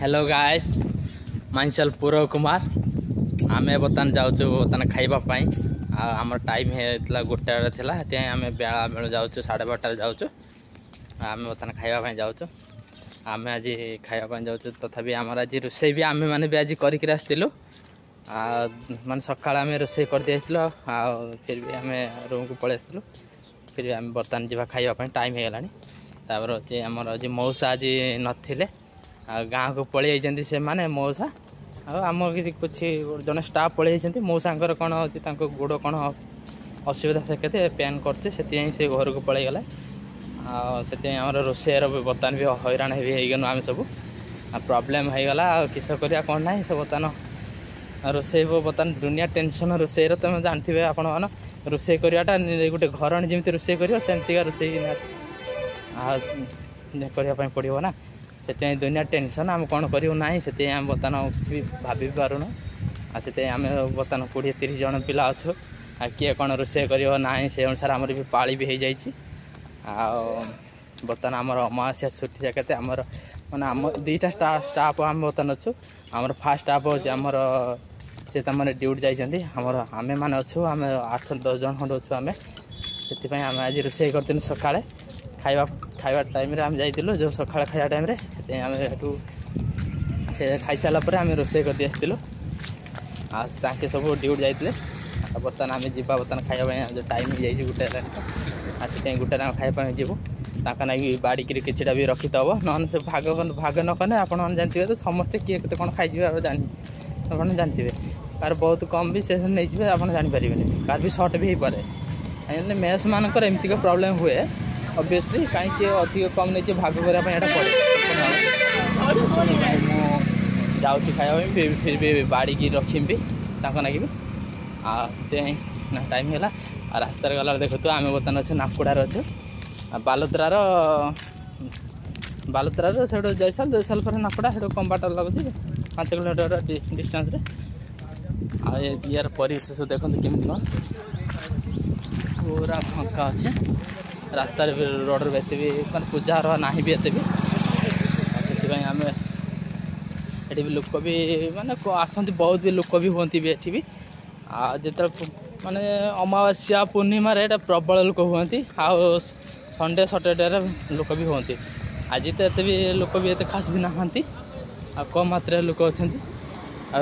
Hello guys myself पूरव कुमार आम बर्तमान जाऊँ बर्तमान खावाई आम टाइम है गोटे आम बेला बेलू जाऊँ 12:30 जाऊँ आम बर्तमान खावाई जाऊँ आम आज खावाई जाऊँ तथापि आमर आज रोसे भी आम मैंने भी आज करके आसलु मान सका आम रोसे कर दी फिर भी आम रूम को पलि आसलु फिर भी आम बर्तमान जावा खावाई टाइम हो गलापर अच्छे आमर आज मौसा आज नथिले गाँव को पलि जाइए से माने मौसा आम कुछ जन स्टाफ पलि जाइए मौसा कौन अच्छे गोड़ कौन असुविधा से के पेन करते से घर को पलि गला से आम रोषेर बर्तमान भी हैरान भी गलु आम सब प्रॉब्लम हो गला किस कर कौन ना सब बर्तमान रोसे बर्तमान दुनिया टेंशन रोषेर तुम जानते आपण मान रोसे कराटा गोटे घर जमी रोसे कर सेमती रोसे करने पड़ो ना से दुनिया टेंशन आम कौन करूँ ना से आम बर्तमान किसी भी भाभी पारूना से आम बर्तमान 20-30 जन पिला अच्छु किए कौन रोसे कर ना से अनुसार आमर भी पाली भी हो जाए बर्तमान आमर अमावास्या छुट्टी जैसे आमर मैंने आम 2टा स्टाफ आम बर्तमान अच्छु आमर फास्ट स्टाफ अच्छे आमर से मैंने ड्यूटी जाइए आमर आम मैंने अच्छु आम 8-10 जन खंड अच्छु आम से आम आज रोसे कर सका खाଇବା टाइम आम जाइलु जो सका खाଇବା टाइम आम खाई सारापर आम रोसे कर दी आसलु आके सब ड्यूटी जाते बर्तमान आम जा बर्तमान खाଇବା जो टाइम हो जाए गोटे से गोटे खावाई जीवु ना बाड़िकी किसी भी रखिथब ना से भाग भाग न कने आप जानते तो समस्ते किए के कौन खाई जानते कार बहुत कम भी से नहीं आप जापर कार भी सर्ट भी हो पाए मेस मानक एमती प्रॉब्लम हुए ऑब्वियसली कहीं अधिक कम नहीं भाग करने पड़े जाऊँ खावाई फिर भी बाड़ी रखी लगे भी टाइम है रास्त गला देखु आम बर्तमान अच्छे नाकुड़ार अच्छे बालुतरार से जयसाल पर नाकुड़ा से कम बाट लगुच 5 किलोमीटर डिस्टेंस यार परिवेश देखते केमी कौन पूरा फंका अच्छे रास्तार रोड एत भी मैं पूजा ना भी एत भी आम ये भी लोक भी माने आसती बहुत भी लोक भी हमें भी ये भी जो माने अमावास्या पूर्णिम प्रबल लोक हमें आ संडे सटरडे लोक भी हमें आज तो एत भी लोक भी एत खास भी नहांती कम मात्रा लोक अच्छा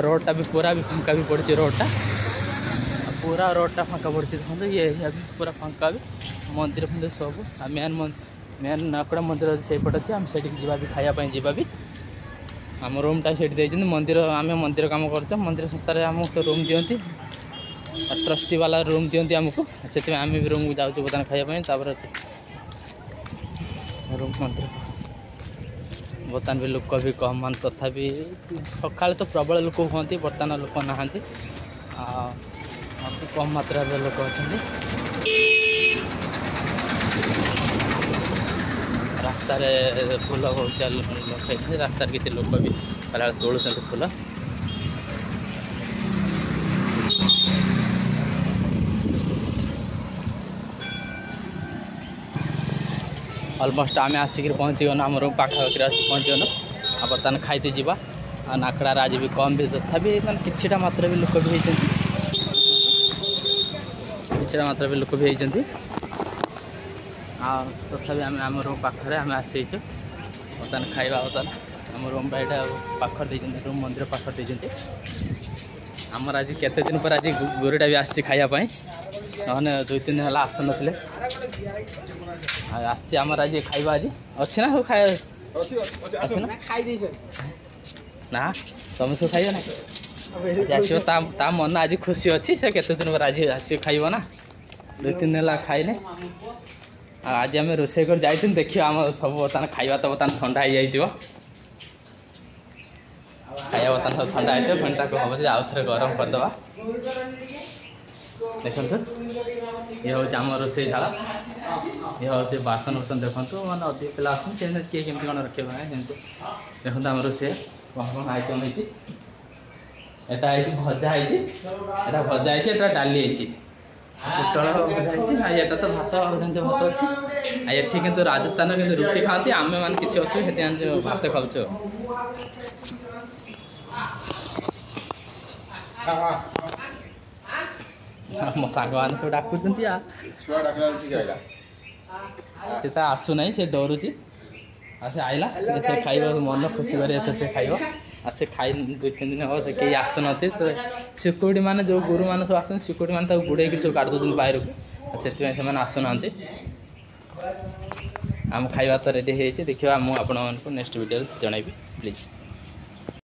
रोडटा भी पूरा भी फंका भी पड़ी रोडटा पूरा रोडटा फंका पड़ी देखो ये पूरा फंका भी मंदिर फंदिर सब मेन नाकुड़ा मंदिर से पट अच्छे आम से भी खावाई जावा भी आम रूमटा से मंदिर आम मंदिर कम कर मंदिर संस्थार आमको रूम दिखती ट्रस्टी वाला रूम दिखती आमको से आम भी रूम को जाऊँ बर्तमान खावाई रूम मंदिर बर्तमान भी लोक भी कम मान तथापि सका तो प्रबल लोक हमें बर्तमान लोक नहांती कम मात्रा लोक अच्छा रास्तार फूल लगे रास्तार किसी लोक भी कला तोड़ फूल अलमोस्ट आम आसिक पहुँची गलु आम रूम पाखापाखि पहुँची गलु बर्तमान खाई जावा नाकड़ार आज भी कम भी तथापि मैंने किछिटा मात्रा भी लोक भी किछिटा मात्रा भी लोक भी तथापि आम आम रूम पाखे आम आसी बर्तमान खाଇବା बर्तमान आम रूम पाखर रूम मंदिर पाखर देते आमर आज केते दिन पर आज गोरीटा भी आसी खावाई ना 2-3 दिन है आस ना आमर आज खाଇବା आज अच्छी ना सब खाई ना तुम सब खाइब ना आसो मन आज खुशी अच्छी से केते दिन पर आज आस खाइब ना 2-3 दिन है खाइने आज आम रोसे कर जाइए देखिए आम सब बर्तमान खाଇବା तो बर्तमान ठंडा हो जाइए खाଇବା बर्तमान सब ठंडा हो फिर ताको हम आउ थे गरम करदे देखु ये हूँ आम रोसईशाला ये हूँ बासन बर्तन देखो मैंने अधिक पिला किए केमती कौन रखे देखो आम रोसे कौन कौन आइटम होता भजा होता भजा होता डाली पोटल भजा है एटा तो भात जमी भात अच्छे एठी किंतु राजस्थान किंतु रुटी खाती आमे मान किसी अच्छे से भात खाऊ मो सांग मैंने सब डाकुं आसुना से डरुची से आईला खाइब मन खुशी कर से खाइब से खाई 2-3 दिन हम से कहीं आसुन तो सिक्यूरीटी मैंने जो गुरु मैंने सब आसन सिक्यूरीटी मैंने गुड़े सब काट दूसरी बाहर को से आसुना आम खाଇବା तो रेडी हो देखिए मुझे नेक्स्ट वीडियो जनइबी प्लीज।